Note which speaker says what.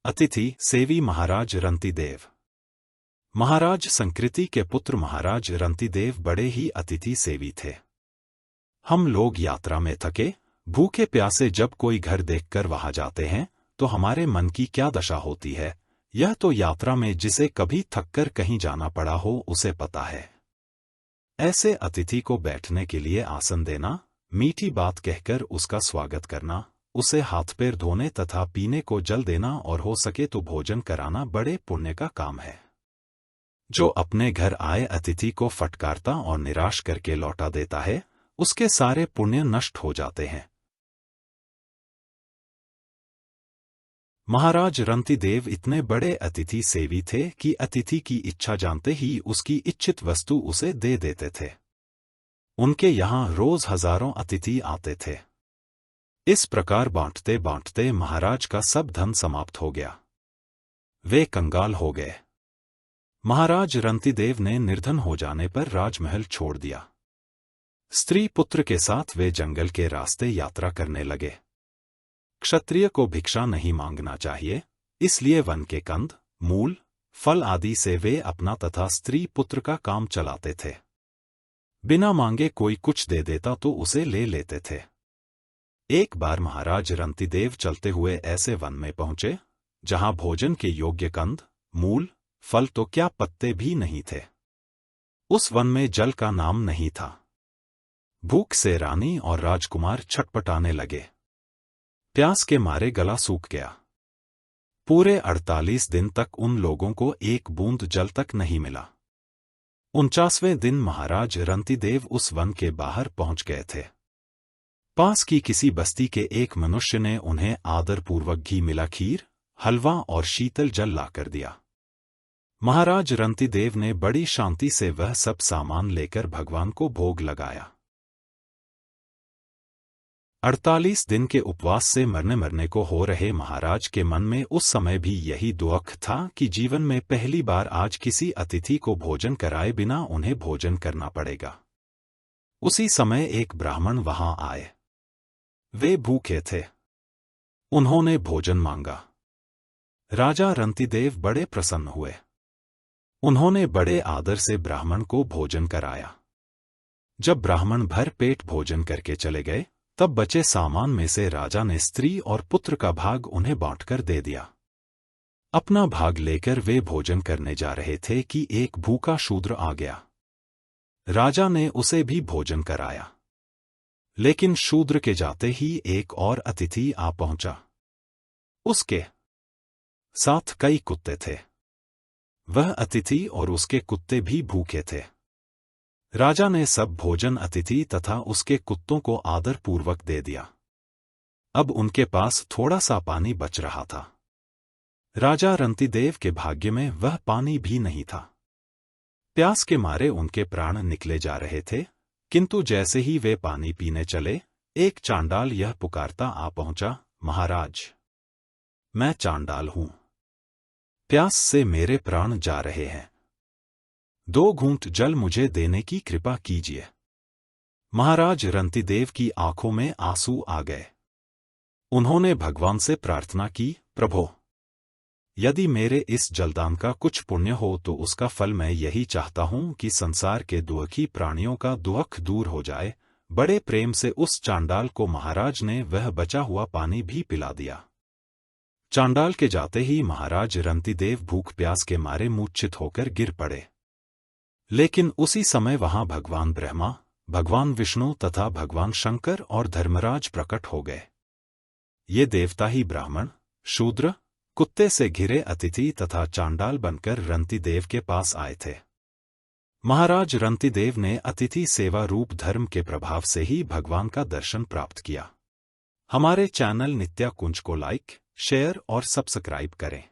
Speaker 1: अतिथि सेवी महाराज रंतिदेव। महाराज संकृति के पुत्र महाराज रंतिदेव बड़े ही अतिथि सेवी थे। हम लोग यात्रा में थके भूखे प्यासे जब कोई घर देखकर वहां जाते हैं तो हमारे मन की क्या दशा होती है, यह तो यात्रा में जिसे कभी थककर कहीं जाना पड़ा हो उसे पता है। ऐसे अतिथि को बैठने के लिए आसन देना, मीठी बात कहकर उसका स्वागत करना, उसे हाथ पैर धोने तथा पीने को जल देना और हो सके तो भोजन कराना बड़े पुण्य का काम है। जो अपने घर आए अतिथि को फटकारता और निराश करके लौटा देता है, उसके सारे पुण्य नष्ट हो जाते हैं। महाराज रंतिदेव इतने बड़े अतिथि सेवी थे कि अतिथि की इच्छा जानते ही उसकी इच्छित वस्तु उसे दे देते थे। उनके यहाँ रोज हजारों अतिथि आते थे। इस प्रकार बांटते बांटते महाराज का सब धन समाप्त हो गया। वे कंगाल हो गए। महाराज रंतिदेव ने निर्धन हो जाने पर राजमहल छोड़ दिया। स्त्री पुत्र के साथ वे जंगल के रास्ते यात्रा करने लगे। क्षत्रिय को भिक्षा नहीं मांगना चाहिए, इसलिए वन के कंद, मूल, फल आदि से वे अपना तथा स्त्री पुत्र का काम चलाते थे। बिना मांगे कोई कुछ दे देता तो उसे ले लेते थे। एक बार महाराज रंतिदेव चलते हुए ऐसे वन में पहुंचे जहां भोजन के योग्य कंद, मूल, फल तो क्या पत्ते भी नहीं थे। उस वन में जल का नाम नहीं था। भूख से रानी और राजकुमार छटपटाने लगे। प्यास के मारे गला सूख गया। पूरे 48 दिन तक उन लोगों को एक बूंद जल तक नहीं मिला। 49वें दिन महाराज रंतिदेव उस वन के बाहर पहुंच गए थे। पास की किसी बस्ती के एक मनुष्य ने उन्हें आदरपूर्वक घी मिला खीर, हलवा और शीतल जल लाकर दिया। महाराज रंतिदेव ने बड़ी शांति से वह सब सामान लेकर भगवान को भोग लगाया। 48 दिन के उपवास से मरने को हो रहे महाराज के मन में उस समय भी यही दुख था कि जीवन में पहली बार आज किसी अतिथि को भोजन कराए बिना उन्हें भोजन करना पड़ेगा। उसी समय एक ब्राह्मण वहां आए। वे भूखे थे। उन्होंने भोजन मांगा। राजा रंतिदेव बड़े प्रसन्न हुए। उन्होंने बड़े आदर से ब्राह्मण को भोजन कराया। जब ब्राह्मण भर पेट भोजन करके चले गए, तब बचे सामान में से राजा ने स्त्री और पुत्र का भाग उन्हें बांटकर दे दिया। अपना भाग लेकर वे भोजन करने जा रहे थे कि एक भूखा शूद्र आ गया। राजा ने उसे भी भोजन कराया। लेकिन शूद्र के जाते ही एक और अतिथि आ पहुंचा। उसके साथ कई कुत्ते थे। वह अतिथि और उसके कुत्ते भी भूखे थे। राजा ने सब भोजन अतिथि तथा उसके कुत्तों को आदरपूर्वक दे दिया। अब उनके पास थोड़ा सा पानी बच रहा था। राजा रंतिदेव के भाग्य में वह पानी भी नहीं था। प्यास के मारे उनके प्राण निकले जा रहे थे, किंतु जैसे ही वे पानी पीने चले, एक चांडाल यह पुकारता आ पहुंचा, महाराज, मैं चांडाल हूं। प्यास से मेरे प्राण जा रहे हैं। 2 घूंट जल मुझे देने की कृपा कीजिए। महाराज रंतिदेव की आंखों में आंसू आ गए। उन्होंने भगवान से प्रार्थना की, प्रभो, यदि मेरे इस जलदान का कुछ पुण्य हो तो उसका फल मैं यही चाहता हूं कि संसार के दुखी प्राणियों का दुख दूर हो जाए। बड़े प्रेम से उस चांडाल को महाराज ने वह बचा हुआ पानी भी पिला दिया। चांडाल के जाते ही महाराज रंतिदेव भूख प्यास के मारे मूर्छित होकर गिर पड़े। लेकिन उसी समय वहां भगवान ब्रह्मा, भगवान विष्णु तथा भगवान शंकर और धर्मराज प्रकट हो गए। ये देवता ही ब्राह्मण, शूद्र, कुत्ते से घिरे अतिथि तथा चांडाल बनकर रंतिदेव के पास आए थे। महाराज रंतिदेव ने अतिथि सेवा रूप धर्म के प्रभाव से ही भगवान का दर्शन प्राप्त किया। हमारे चैनल नित्या कुंज को लाइक, शेयर और सब्सक्राइब करें।